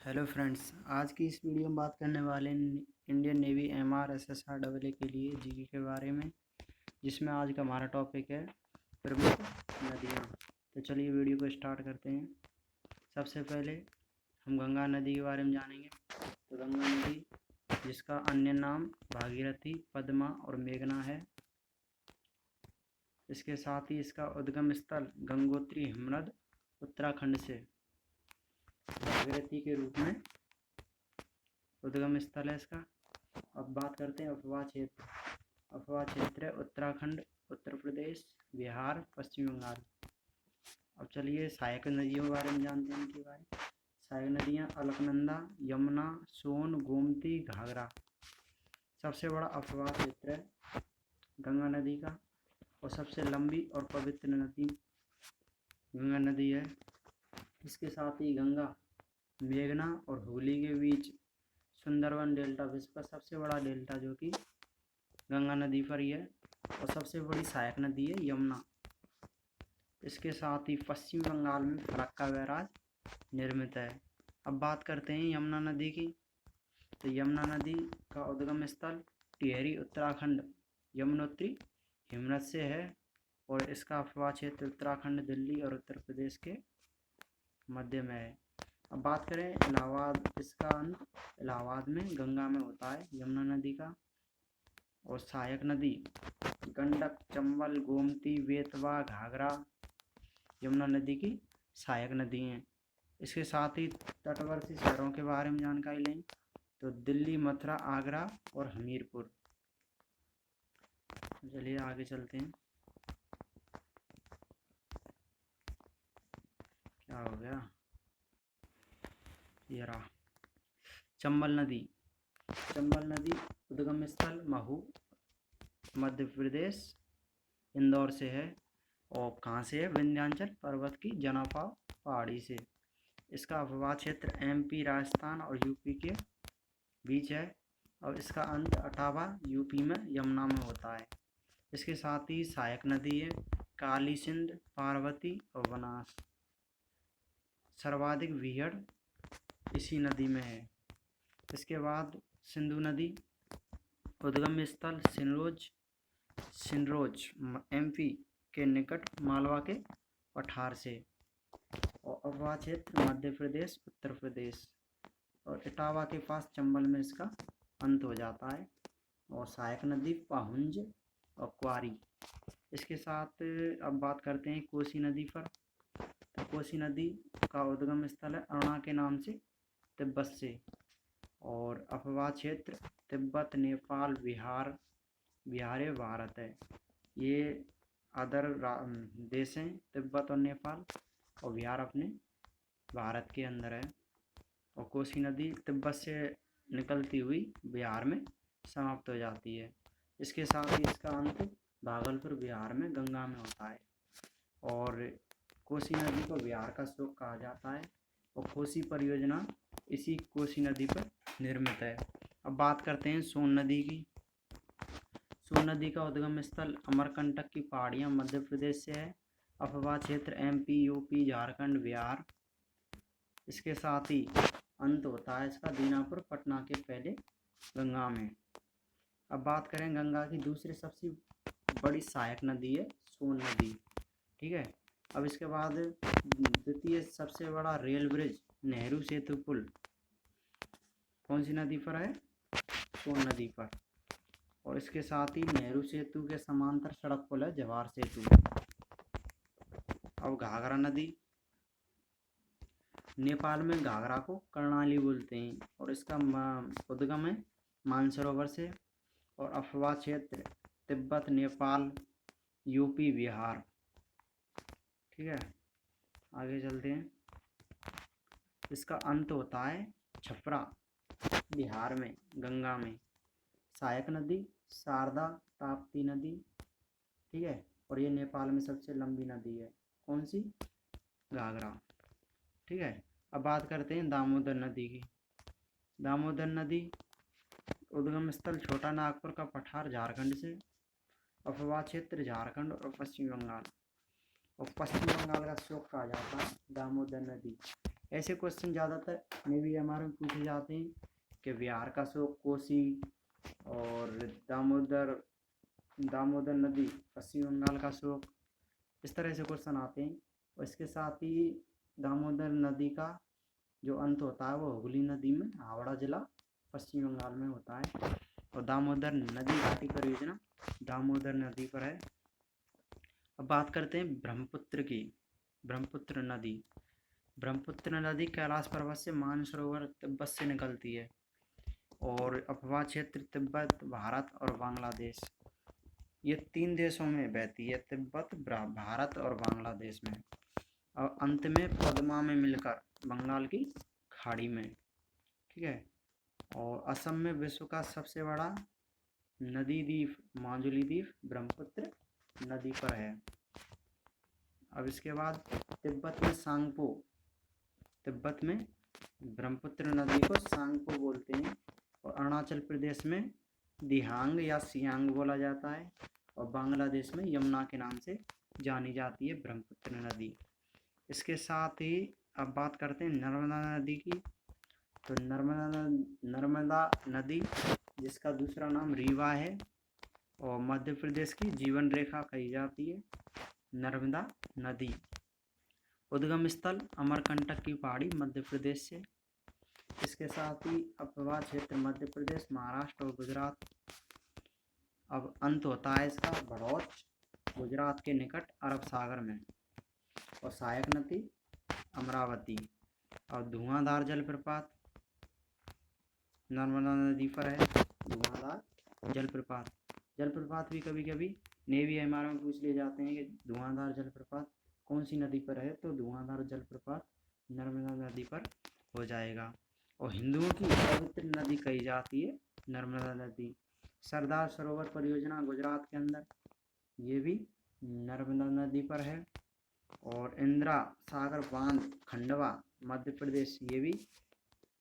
Hello friends, आज की इस वीडियो में बात करने वाले इंडियन नेवी MRSSR के लिए जीके के बारे में, जिसमें आज का हमारा टॉपिक है प्रमुख नदियाँ। तो चलिए वीडियो को स्टार्ट करते हैं। सबसे पहले हम गंगा नदी के बारे में जानेंगे। तो गंगा नदी, जिसका अन्य नाम भागीरथी, पद्मा और मेघना है, इसके साथ ही इसका उद्गम स्थल गंगोत्री हिमनद उत्तराखंड से भागीरथी के रूप में उद्गम स्थल है इसका। अब बात करते हैं अफवाह क्षेत्र। अफवाह क्षेत्र है उत्तराखंड, उत्तर प्रदेश, बिहार, पश्चिम बंगाल। अब चलिए सहायक नदियों के बारे में जानते हैं इनके बारे में। सहायक नदियाँ अलकनंदा, यमुना, सोन, गोमती, घाघरा। सबसे बड़ा अफवाह क्षेत्र है गंगा नदी का, और सबसे लंबी और पवित्र नदी गंगा नदी है। इसके साथ ही गंगा, मेघना और हुगली के बीच सुंदरवन डेल्टा, विश्व का सबसे बड़ा डेल्टा जो कि गंगा नदी पर ही है, और सबसे बड़ी सहायक नदी है यमुना। इसके साथ ही पश्चिम बंगाल में फरक्का बैराज निर्मित है। अब बात करते हैं यमुना नदी की। तो यमुना नदी का उद्गम स्थल टिहरी, उत्तराखंड, यमुनोत्री हिमनद से है, और इसका अफवाह क्षेत्र उत्तराखंड, दिल्ली और उत्तर प्रदेश के मध्य में है। अब बात करें इलाहाबाद, इसका अंत इलाहाबाद में गंगा में होता है यमुना नदी का। और सहायक नदी गंडक, चंबल, गोमती, बेतवा, घाघरा यमुना नदी की सहायक नदी हैं। इसके साथ ही तटवर्ती शहरों के बारे में जानकारी लें तो दिल्ली, मथुरा, आगरा और हमीरपुर। चलिए आगे चलते हैं। क्या हो गया, ये रहा चंबल नदी। चंबल नदी उद्गम स्थल महू, मध्य प्रदेश, इंदौर से है। और कहाँ से है? विंध्याचल पर्वत की जनापा पहाड़ी से। इसका अफवाह क्षेत्र MP, राजस्थान और UP के बीच है, और इसका अंत अटावा UP में यमुना में होता है। इसके साथ ही सहायक नदी है काली, सिंध, पार्वती और बनास। सर्वाधिक भीड़ इसी नदी में है। इसके बाद सिंधु नदी, उद्गम स्थल सिनरोज MP के निकट मालवा के पठार से। और अफवाह क्षेत्र मध्य प्रदेश, उत्तर प्रदेश, और इटावा के पास चंबल में इसका अंत हो जाता है। और सहायक नदी पाहुंज और क्वारी। इसके साथ अब बात करते हैं कोसी नदी पर। तो कोसी नदी का उद्गम स्थल है अरुणा के नाम से तिब्बत से। और अफवाह क्षेत्र तिब्बत, नेपाल, बिहार भारत है। ये अदर देश हैं, तिब्बत और नेपाल, और बिहार अपने भारत के अंदर है। और कोसी नदी तिब्बत से निकलती हुई बिहार में समाप्त हो जाती है। इसके साथ ही इसका अंत भागलपुर, बिहार में गंगा में होता है। और कोसी नदी को बिहार का शोक कहा जाता है, और कोसी परियोजना इसी कोसी नदी पर निर्मित है। अब बात करते हैं सोन नदी की। सोन नदी का उद्गम स्थल अमरकंटक की पहाड़ियाँ, मध्य प्रदेश से है। अफवाह क्षेत्र MP, UP, झारखंड, बिहार। इसके साथ ही अंत होता है इसका दीनापुर, पटना के पहले गंगा में। अब बात करें गंगा की दूसरी सबसे बड़ी सहायक नदी है सोन नदी, ठीक है। अब इसके बाद द्वितीय सबसे बड़ा रेल ब्रिज नेहरू सेतु पुल कौन सी नदी पर है? सोन नदी पर। और इसके साथ ही नेहरू सेतु के समांतर सड़क पुल है जवाहर सेतु। अब घाघरा नदी, नेपाल में घाघरा को कर्णाली बोलते हैं, और इसका उद्गम है मानसरोवर से। और अफवाह क्षेत्र तिब्बत, नेपाल, UP, बिहार, ठीक है। आगे चलते हैं। इसका अंत होता है छपरा, बिहार में गंगा में। सहायक नदी शारदा, ताप्ती नदी, ठीक है। और ये नेपाल में सबसे लंबी नदी है, कौन सी? घाघरा, ठीक है। अब बात करते हैं दामोदर नदी की। दामोदर नदी उद्गम स्थल छोटा नागपुर का पठार, झारखंड से। अफवाह क्षेत्र झारखंड और पश्चिम बंगाल। और पश्चिम बंगाल का शोक कहा जाता है दामोदर नदी, ऐसे क्वेश्चन ज़्यादातर नेवी एमआर में पूछे जाते हैं कि बिहार का शोक कोसी और दामोदर नदी पश्चिम बंगाल का शोक, इस तरह से क्वेश्चन आते हैं। और इसके साथ ही दामोदर नदी का जो अंत होता है वो हुगली नदी में हावड़ा जिला पश्चिम बंगाल में होता है। और दामोदर नदी घाटी परियोजना दामोदर नदी पर है। अब बात करते हैं ब्रह्मपुत्र की। ब्रह्मपुत्र नदी कैलाश पर्वत से मानसरोवर तिब्बत से निकलती है और अफवाह क्षेत्र तिब्बत, भारत और बांग्लादेश, ये 3 देशों में बहती है, तिब्बत, भारत और बांग्लादेश में, और अंत में पद्मा में मिलकर बंगाल की खाड़ी में। ठीक है। और असम में विश्व का सबसे बड़ा नदी द्वीप माजुली द्वीप ब्रह्मपुत्र नदी पर है। अब इसके बाद तिब्बत में सांगपो, तिब्बत में ब्रह्मपुत्र नदी को सांगपो बोलते हैं। और अरुणाचल प्रदेश में दिहांग या सियांग बोला जाता है। और बांग्लादेश में यमुना के नाम से जानी जाती है ब्रह्मपुत्र नदी। इसके साथ ही अब बात करते हैं नर्मदा नदी की। तो नर्मदा नदी जिसका दूसरा नाम रीवा है और मध्य प्रदेश की जीवन रेखा कही जाती है नर्मदा नदी। उद्गम स्थल अमरकंटक की पहाड़ी मध्य प्रदेश से। इसके साथ ही अफवाह क्षेत्र मध्य प्रदेश, महाराष्ट्र और गुजरात। अब अंत होता है इसका भड़ौच गुजरात के निकट अरब सागर में। और सहायक नदी अमरावती। और धुआंधार जलप्रपात नर्मदा नदी पर है, धुआंधार जलप्रपात भी कभी कभी नेवी एमआर में पूछ लिए जाते हैं कि धुआंधार जलप्रपात कौन सी नदी पर है, तो धुआंधार जलप्रपात नर्मदा नदी पर हो जाएगा। और हिंदुओं की पवित्र नदी कही जाती है नर्मदा नदी। सरदार सरोवर परियोजना गुजरात के अंदर, ये भी नर्मदा नदी पर है। और इंदिरा सागर बांध खंडवा मध्य प्रदेश, ये भी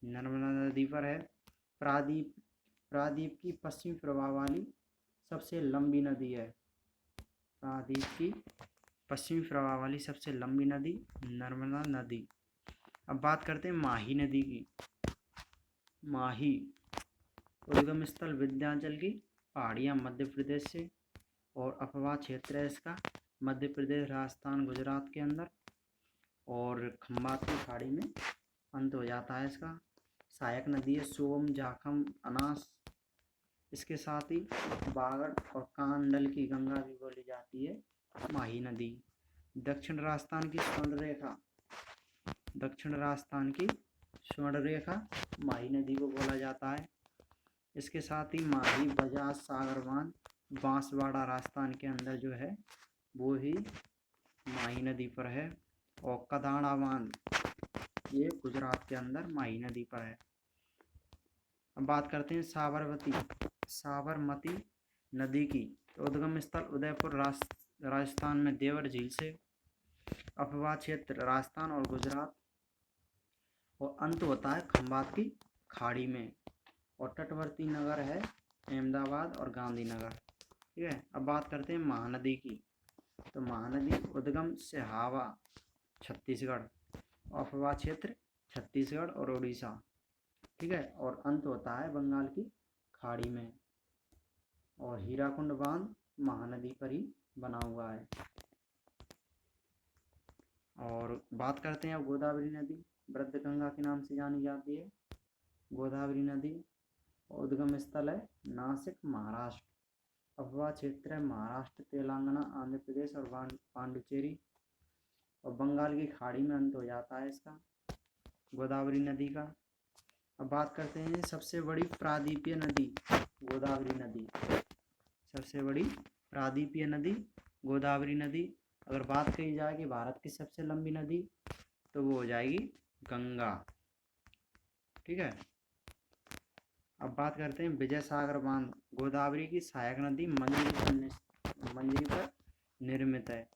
नर्मदा नदी पर है। प्रायद्वीप की पश्चिमी प्रवाह वाली सबसे लंबी नदी है। प्रायद्वीप की पश्चिमी प्रवाह वाली सबसे लंबी नदी नर्मदा नदी। अब बात करते हैं माही नदी की। माही उद्गम स्थल विंध्याचल की पहाड़ियाँ मध्य प्रदेश से। और अफवाह क्षेत्र है इसका मध्य प्रदेश, राजस्थान, गुजरात के अंदर। और खंबात की खाड़ी में अंत हो जाता है इसका। सहायक नदी है सोम, जाखम, अनास। इसके साथ ही बागड़ और कांडल की गंगा भी बोली जाती है माही नदी। दक्षिण राजस्थान की स्वर्ण रेखा माही नदी को बोला जाता है। इसके साथ ही माही, बजाज, सागर बांध बांसवाड़ा राजस्थान के अंदर जो है वो ही माही नदी पर है। और कदाड़ा बांध ये गुजरात के अंदर माही नदी पर है। अब बात करते हैं साबरमती नदी की। उद्गम स्थल उदयपुर राजस्थान में देवर झील से। अफवाह क्षेत्र राजस्थान और गुजरात। और अंत होता है खंबात की खाड़ी में। और तटवर्ती नगर है अहमदाबाद और गांधीनगर। ठीक है। अब बात करते हैं महानदी की। तो महानदी उद्गम सिहावा छत्तीसगढ़, अफवाह क्षेत्र छत्तीसगढ़ और उड़ीसा। ठीक है। और अंत होता है बंगाल की खाड़ी में। और हीराकुंड बांध महानदी पर ही बना हुआ है। और बात करते हैं अब गोदावरी नदी, वृद्धगंगा के नाम से जानी जाती है गोदावरी नदी। उद्गम स्थल है नासिक, महाराष्ट्र। अफवाह क्षेत्र है महाराष्ट्र, तेलंगाना, आंध्र प्रदेश और पांडुचेरी। और बंगाल की खाड़ी में अंत हो जाता है इसका गोदावरी नदी का। अब बात करते हैं सबसे बड़ी प्रायद्वीपीय नदी गोदावरी नदी। सबसे बड़ी प्रायद्वीपीय नदी गोदावरी नदी। अगर बात कही जाए कि भारत की सबसे लंबी नदी तो वो हो जाएगी गंगा। ठीक है। अब बात करते हैं विजय सागर बांध गोदावरी की सहायक नदी मंजरी पर निर्मित है।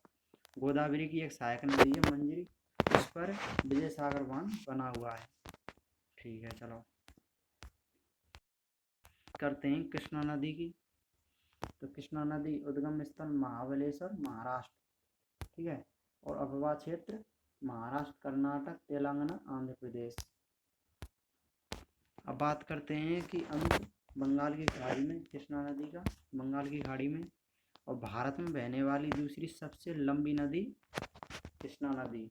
गोदावरी की एक सहायक नदी है मंजरी, उस पर विजय सागर बांध बना हुआ है। ठीक है। चलो करते हैं कृष्णा नदी की। तो कृष्णा नदी उद्गम स्थल महाबलेश्वर, महाराष्ट्र। ठीक है। और अफवाह क्षेत्र महाराष्ट्र, कर्नाटक, तेलंगाना, आंध्र प्रदेश। अब बात करते हैं कि अंत बंगाल की खाड़ी में कृष्णा नदी का, बंगाल की खाड़ी में, और भारत में बहने वाली दूसरी सबसे लंबी नदी कृष्णा नदी।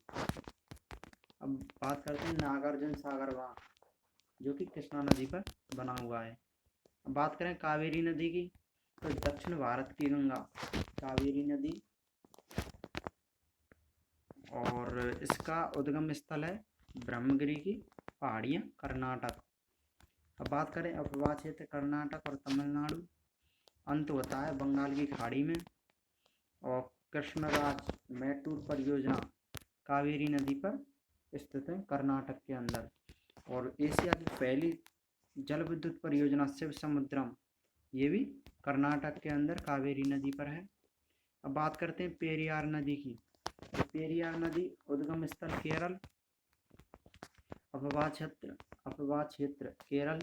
अब बात करते हैं नागार्जुन सागर बांध, जो कि कृष्णा नदी पर बना हुआ है। अब बात करें कावेरी नदी की, तो दक्षिण भारत की गंगा कावेरी नदी, और इसका उद्गम स्थल है ब्रह्मगिरी की पहाड़ियाँ, कर्नाटक। अब बात करें अपवाह क्षेत्र कर्नाटक और तमिलनाडु, अंत होता है बंगाल की खाड़ी में, और कृष्णराज मैटूर परियोजना कावेरी नदी पर स्थित है कर्नाटक के अंदर। और एशिया की पहली जल विद्युत परियोजना शिव समुद्रम, ये भी कर्नाटक के अंदर कावेरी नदी पर है। अब बात करते हैं पेरियार नदी की, तो पेरियार नदी उद्गम स्थल केरल, अपवाह क्षेत्र केरल,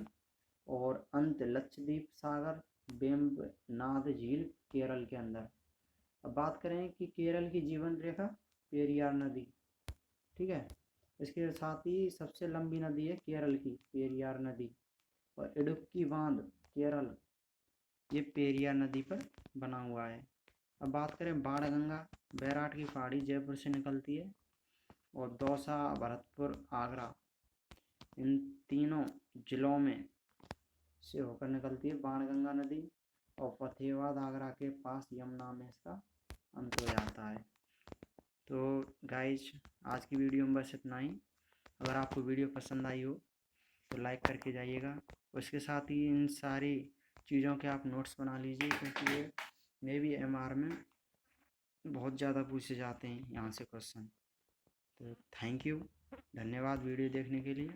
और अंत लक्षद्वीप सागर वेम्बनाड झील केरल के अंदर। अब बात करें कि केरल की जीवन रेखा पेरियार नदी, ठीक है, इसके साथ ही सबसे लंबी नदी है केरल की पेरियार नदी, और इडुक्की बांध केरल, ये पेरियार नदी पर बना हुआ है। अब बात करें बाणगंगा, बैराट की पहाड़ी जयपुर से निकलती है, और दौसा, भरतपुर, आगरा, इन तीनों जिलों में से होकर निकलती है बाणगंगा नदी, और फतेहाबाद आगरा के पास यमुना में इसका अंत हो जाता है। तो गाइज, आज की वीडियो में बस इतना ही। अगर आपको वीडियो पसंद आई हो तो लाइक करके जाइएगा। उसके साथ ही इन सारी चीज़ों के आप नोट्स बना लीजिए, क्योंकि ये मे भी MR में बहुत ज़्यादा पूछे जाते हैं यहाँ से क्वेश्चन। तो थैंक यू, धन्यवाद वीडियो देखने के लिए।